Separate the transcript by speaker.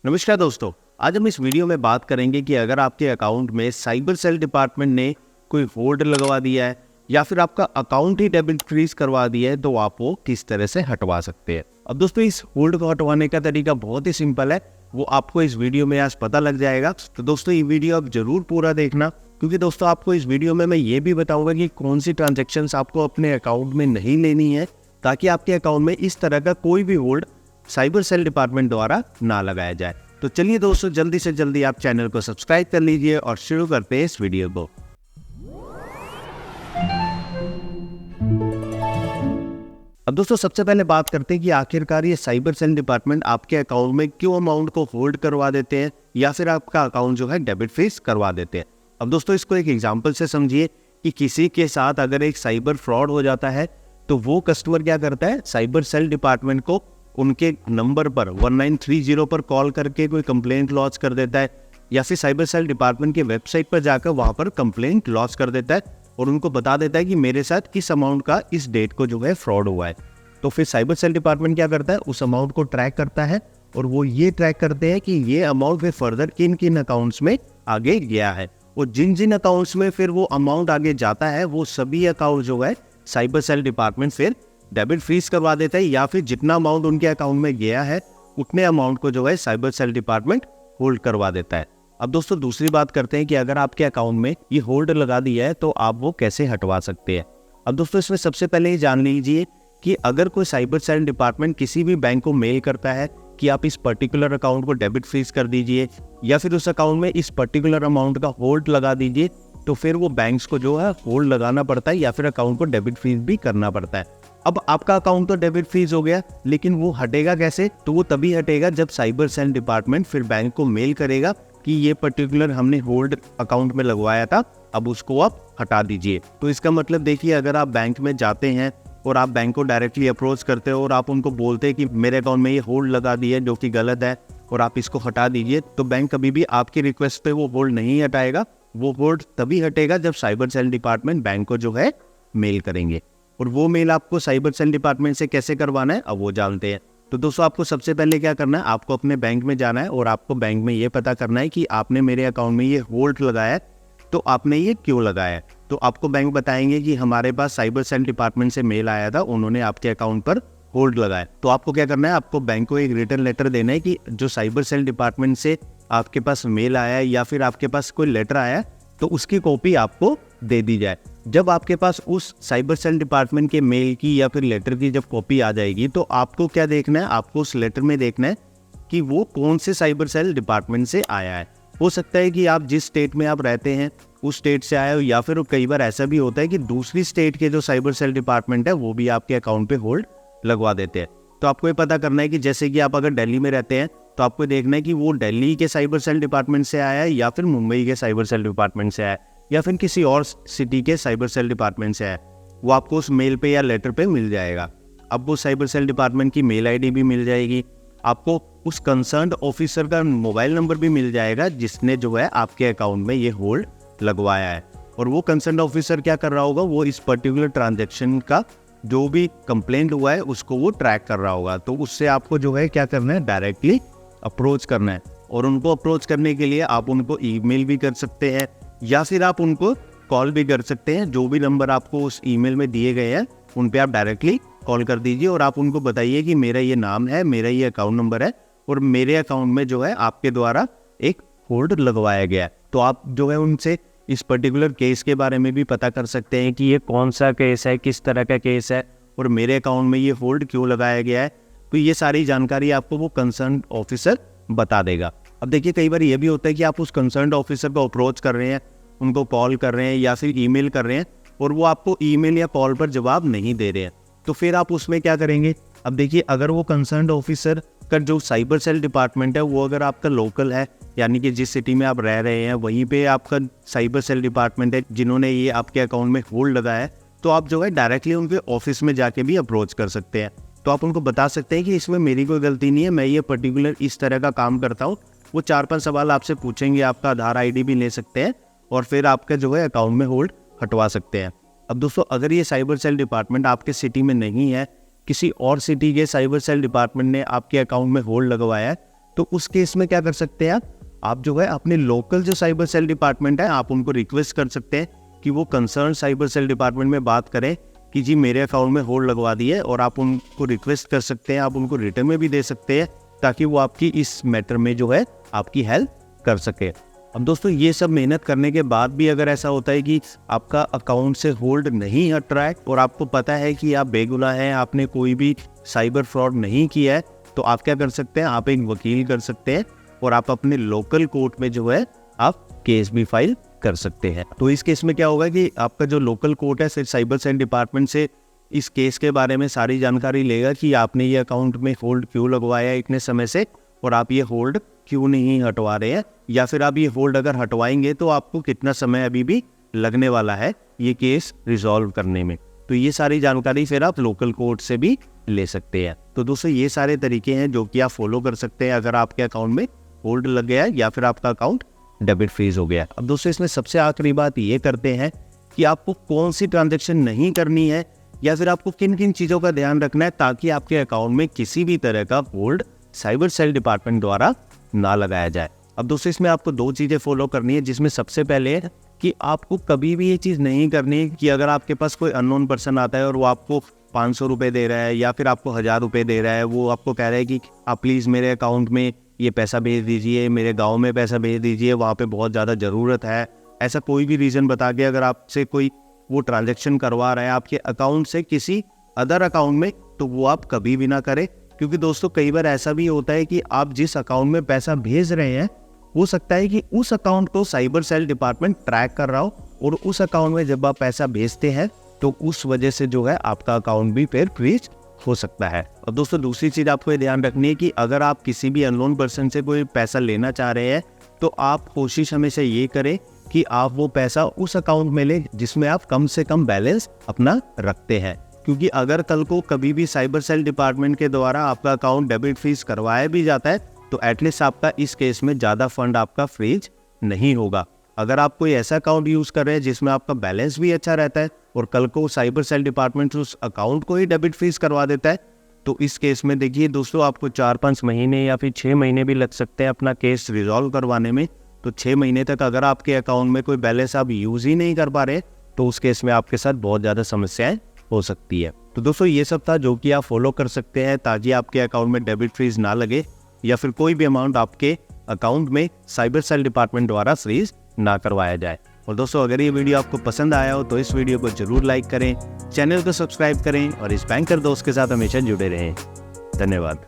Speaker 1: नमस्कार दोस्तों, आज हम इस वीडियो में बात करेंगे कि अगर आपके अकाउंट में साइबर सेल डिपार्टमेंट ने कोई होल्ड लगवा दिया है या फिर आपका अकाउंट ही डेबिट फ्रीज करवा दिया है तो आप वो किस तरह से हटवा सकते हैं। अब दोस्तों इस होल्ड को हटवाने का तरीका बहुत ही सिंपल है, वो आपको इस वीडियो में आज पता लग जाएगा। तो दोस्तों ये वीडियो आप जरूर पूरा देखना, क्योंकि दोस्तों आपको इस वीडियो में मैं ये भी बताऊंगा कि कौन सी ट्रांजेक्शन्स आपको अपने अकाउंट में नहीं लेनी है, ताकि आपके अकाउंट में इस तरह का कोई भी होल्ड साइबर सेल डिपार्टमेंट द्वारा ना लगाया जाए। तो चलिए दोस्तों, जल्दी से जल्दी आप चैनल को सब्सक्राइब कर लीजिए और शुरू करते हैं इस वीडियो को। अब दोस्तों सबसे पहले बात करते हैं कि आखिरकार ये साइबर सेल डिपार्टमेंट आपके अकाउंट में क्यों अमाउंट को होल्ड करवा देते हैं या फिर आपका अकाउंट जो है डेबिट फ्रीज करवा देते हैं। अब दोस्तों इसको एक एग्जांपल से समझिए कि किसी के साथ अगर एक साइबर फ्रॉड हो जाता है तो वो कस्टमर क्या करता है, साइबर सेल डिपार्टमेंट को उनके नंबर पर 1930 पर कॉल करके कोई कंप्लेंट लॉन्च कर देता है, या फिर साइबर सेल डिपार्टमेंट के वेबसाइट पर जाकर वहां पर कंप्लेंट लॉन्च कर देता है और उनको बता देता है कि मेरे साथ इस अमाउंट का इस डेट को जो है फ्रॉड हुआ है। तो फिर साइबर सेल डिपार्टमेंट क्या करता है, उस अमाउंट को ट्रैक करता है और वो ये ट्रैक करते हैं कि ये अमाउंट फिर फर्दर किन किन अकाउंट्स में आगे गया है, और जिन जिन अकाउंट्स में फिर वो अमाउंट आगे जाता है वो सभी अकाउंट जो है साइबर सेल डिपार्टमेंट फिर डेबिट फ्रीज करवा देता है, या फिर जितना अमाउंट उनके अकाउंट में गया है उतने अमाउंट को जो है साइबर सेल डिपार्टमेंट होल्ड करवा देता है। अब दोस्तों दूसरी बात करते हैं कि अगर आपके अकाउंट में ये होल्ड लगा दिया है तो आप वो कैसे हटवा सकते हैं। अब दोस्तों इसमें सबसे पहले ये जान लीजिए कि अगर कोई साइबर सेल डिपार्टमेंट किसी भी बैंक को मेल करता है कि आप इस पर्टिकुलर अकाउंट को डेबिट फ्रीज कर दीजिए या फिर उस अकाउंट में इस पर्टिकुलर अमाउंट का होल्ड लगा दीजिए, तो फिर वो बैंक्स को जो है होल्ड लगाना पड़ता है या फिर अकाउंट को डेबिट फ्रीज भी करना पड़ता है। अब आपका अकाउंट तो डेबिट फ्रीज हो गया, लेकिन वो हटेगा कैसे? तो वो तभी हटेगा जब साइबर सेल डिपार्टमेंट फिर बैंक को मेल करेगा कि ये पर्टिकुलर हमने होल्ड अकाउंट में लगवाया था, अब उसको आप हटा दीजिए। तो इसका मतलब देखिए, अगर आप बैंक में जाते हैं और आप बैंक को डायरेक्टली अप्रोच करते हो और आप उनको बोलते हैं कि मेरे अकाउंट में ये होल्ड लगा दी है जो कि गलत है और आप इसको हटा दीजिए, तो बैंक कभी भी आपकी रिक्वेस्ट पे वो होल्ड नहीं हटाएगा। वो होल्ड तभी हटेगा जब साइबर सेल डिपार्टमेंट बैंक को जो है मेल करेंगे, और वो मेल आपको साइबर सेल डिपार्टमेंट से कैसे करवाना है अब वो जानते हैं। तो दोस्तों आपको सबसे पहले क्या करना है, आपको अपने बैंक में जाना है और आपको बैंक में ये पता करना है कि आपने मेरे अकाउंट में ये होल्ड लगाया है, तो आपने ये क्यों लगाया है। तो आपको बैंक बताएंगे कि हमारे पास साइबर सेल डिपार्टमेंट से मेल आया था, उन्होंने आपके अकाउंट पर होल्ड लगाया। तो आपको क्या करना है, आपको बैंक को एक रिटर्न लेटर देना है कि जो साइबर सेल डिपार्टमेंट से आपके पास मेल आया है या फिर आपके पास कोई लेटर आया है तो उसकी कॉपी आपको दे दी जाए। जब आपके पास उस साइबर सेल डिपार्टमेंट के मेल की या फिर लेटर की जब कॉपी आ जाएगी तो आपको क्या देखना है, आपको उस लेटर में देखना है कि वो कौन से साइबर सेल डिपार्टमेंट से आया है। हो सकता है कि आप जिस स्टेट में आप रहते हैं उस स्टेट से आया हो, या फिर कई बार ऐसा भी होता है कि दूसरी स्टेट के जो साइबर सेल डिपार्टमेंट है वो भी आपके अकाउंट पे होल्ड लगवा देते हैं। तो आपको ये पता करना है कि जैसे कि आप अगर दिल्ली में रहते हैं तो आपको देखना है कि वो दिल्ली के साइबर सेल डिपार्टमेंट से आया है या फिर मुंबई के साइबर सेल डिपार्टमेंट से आया है या फिर किसी और सिटी के साइबर सेल डिपार्टमेंट से आया। वो आपको उस मेल पे या लेटर पे मिल जाएगा। अब वो साइबर सेल डिपार्टमेंट की मेल आईडी भी मिल जाएगी, आपको उस कंसर्न्ड ऑफिसर का मोबाइल नंबर भी मिल जाएगा जिसने जो है आपके अकाउंट में ये होल्ड लगवाया है, और वो कंसर्न्ड ऑफिसर क्या कर रहा होगा, वो इस पर्टिकुलर ट्रांजेक्शन का जो भी कंप्लेंट हुआ है उसको वो ट्रैक कर रहा होगा। तो उससे आपको जो है क्या करना है, डायरेक्टली अप्रोच करना है, और उनको अप्रोच करने के लिए आप उनको ईमेल भी कर सकते हैं या फिर आप उनको कॉल भी कर सकते हैं। जो भी नंबर आपको उस ईमेल में दिए गए हैं उन पे आप डायरेक्टली कॉल कर दीजिए और आप उनको बताइए कि मेरा ये नाम है, मेरा ये अकाउंट नंबर है और मेरे अकाउंट में जो है आपके द्वारा एक होल्ड लगवाया गया है। तो आप जो है उनसे इस पर्टिकुलर केस के बारे में भी पता कर सकते हैं कि ये कौन सा केस है, किस तरह का केस है और मेरे अकाउंट में ये होल्ड क्यों लगाया गया है। तो ये सारी जानकारी आपको वो कंसर्न ऑफिसर बता देगा। अब देखिए, कई बार ये भी होता है कि आप उस कंसर्न ऑफिसर को अप्रोच कर रहे हैं, उनको कॉल कर रहे हैं या फिर ईमेल कर रहे हैं और वो आपको ईमेल या कॉल पर जवाब नहीं दे रहे हैं, तो फिर आप उसमें क्या करेंगे। अब देखिए, अगर वो कंसर्न ऑफिसर का जो साइबर सेल डिपार्टमेंट है वो अगर आपका लोकल है, यानी कि जिस सिटी में आप रह रहे हैं वहीं पे आपका साइबर सेल डिपार्टमेंट है जिन्होंने ये आपके अकाउंट में होल्ड लगाया है, तो आप जो है डायरेक्टली उनके ऑफिस में जाके भी अप्रोच कर सकते हैं। तो आप उनको बता सकते हैं कि इसमें मेरी कोई गलती नहीं है, मैं ये पर्टिकुलर इस तरह का काम करता हूँ। वो 4-5 सवाल आपसे पूछेंगे, आपका आधार आईडी भी ले सकते हैं और फिर आपका जो है अकाउंट में होल्ड हटवा सकते हैं। अब दोस्तों अगर ये साइबर सेल डिपार्टमेंट आपके सिटी में नहीं है, किसी और सिटी के साइबर सेल डिपार्टमेंट ने आपके अकाउंट में होल्ड लगवाया है, तो उस केस में क्या कर सकते हैं आप जो है अपने लोकल जो साइबर सेल डिपार्टमेंट है आप उनको रिक्वेस्ट कर सकते हैं कि वो कंसर्न साइबर सेल डिपार्टमेंट में बात करें कि जी मेरे अकाउंट में होल्ड लगवा दी है, और आप उनको रिक्वेस्ट कर सकते हैं, आप उनको रिटर्न में भी दे सकते हैं ताकि वो आपकी इस मैटर में जो है आपकी हेल्प कर सके। अब दोस्तों ये सब मेहनत करने के बाद भी अगर ऐसा होता है कि आपका अकाउंट से होल्ड नहीं हट रहा है और आपको पता है कि आप बेगुनाह हैं, आपने कोई भी साइबर फ्रॉड नहीं किया है, तो आप क्या कर सकते हैं, आप एक वकील कर सकते हैं और आप अपने लोकल कोर्ट में जो है आप केस भी फाइल कर सकते हैं। तो इस केस में क्या होगा कि आपका जो लोकल कोर्ट है साइबर सेल डिपार्टमेंट से इस केस के बारे में सारी जानकारी लेगा कि आपने ये अकाउंट में होल्ड क्यों लगवाया है इतने समय से, और आप ये होल्ड क्यों नहीं हटवा रहे हैं, या फिर आप ये होल्ड अगर हटवाएंगे तो आपको कितना समय अभी भी लगने वाला है ये केस रिजॉल्व करने में। तो ये सारी जानकारी फिर आप लोकल कोर्ट से भी ले सकते हैं। तो दोस्तों ये सारे तरीके हैं जो कि आप फॉलो कर सकते हैं अगर आपके अकाउंट में होल्ड लग गया है या फिर आपका अकाउंट डेबिट फ्रीज हो गया है। अब दोस्तों इसमें सबसे आखिरी बात ये करते हैं कि आपको कौन सी ट्रांजैक्शन नहीं करनी है या फिर आपको किन किन चीज़ों का ध्यान रखना है ताकि आपके अकाउंट में किसी भी तरह का होल्ड साइबर सेल डिपार्टमेंट द्वारा ना लगाया जाए। अब दोस्तों इसमें आपको 2 चीज़ें फॉलो करनी है, जिसमें सबसे पहले है कि आपको कभी भी ये चीज़ नहीं करनी है कि अगर आपके पास कोई अननोन पर्सन आता है और वो आपको 500 रुपये दे रहा है या फिर आपको 1000 रुपये दे रहा है, वो आपको कह रहा है कि आप प्लीज़ मेरे अकाउंट में ये पैसा भेज दीजिए, मेरे गांव में पैसा भेज दीजिए, वहाँ पे बहुत ज़्यादा ज़रूरत है, ऐसा कोई भी रीज़न बता के अगर आपसे कोई वो ट्रांजैक्शन करवा रहा है आपके अकाउंट से किसी अदर अकाउंट में, तो वो आप कभी भी ना करें। क्योंकि दोस्तों कई बार ऐसा भी होता है कि आप जिस अकाउंट में पैसा भेज रहे हैं हो सकता है कि उस अकाउंट को साइबर सेल डिपार्टमेंट ट्रैक कर रहा हो, और उस अकाउंट में जब आप पैसा भेजते हैं तो उस वजह से जो है आपका अकाउंट भी फिर फ्रीज हो सकता है। और दोस्तों दूसरी चीज़ आपको ये ध्यान रखनी है कि अगर आप किसी भी अननोन पर्सन से कोई पैसा लेना चाह रहे हैं तो आप कोशिश हमेशा ये करें कि आप वो पैसा उस अकाउंट में लें जिसमें आप कम से कम बैलेंस अपना रखते हैं। क्योंकि अगर कल को कभी भी साइबर सेल डिपार्टमेंट के द्वारा आपका अकाउंट डेबिट फ्रीज करवाया भी जाता है तो एटलीस्ट आपका इस केस में ज़्यादा फंड आपका फ्रीज नहीं होगा। अगर आप कोई ऐसा अकाउंट यूज़ कर रहे हैं जिसमें आपका बैलेंस भी अच्छा रहता है और कल को साइबर सेल डिपार्टमेंट उस अकाउंट को ही डेबिट फ्रीज करवा देता है, तो इस केस में देखिए दोस्तों आपको 4-5 महीने या फिर 6 महीने भी लग सकते हैं अपना केस रिजॉल्व करवाने में। तो 6 महीने तक अगर आपके अकाउंट में कोई बैलेंस आप यूज़ ही नहीं कर पा रहे तो उस केस में आपके साथ बहुत ज़्यादा समस्याएं हो सकती है। तो दोस्तों ये सब था जो कि आप फॉलो कर सकते हैं ताकि आपके अकाउंट में डेबिट फ्रीज ना लगे या फिर कोई भी अमाउंट आपके अकाउंट में साइबर सेल डिपार्टमेंट द्वारा फ्रीज ना करवाया जाए। और दोस्तों अगर ये वीडियो आपको पसंद आया हो तो इस वीडियो को जरूर लाइक करें, चैनल को सब्सक्राइब करें और इस बैंकर दोस्त के साथ हमेशा जुड़े रहें। धन्यवाद।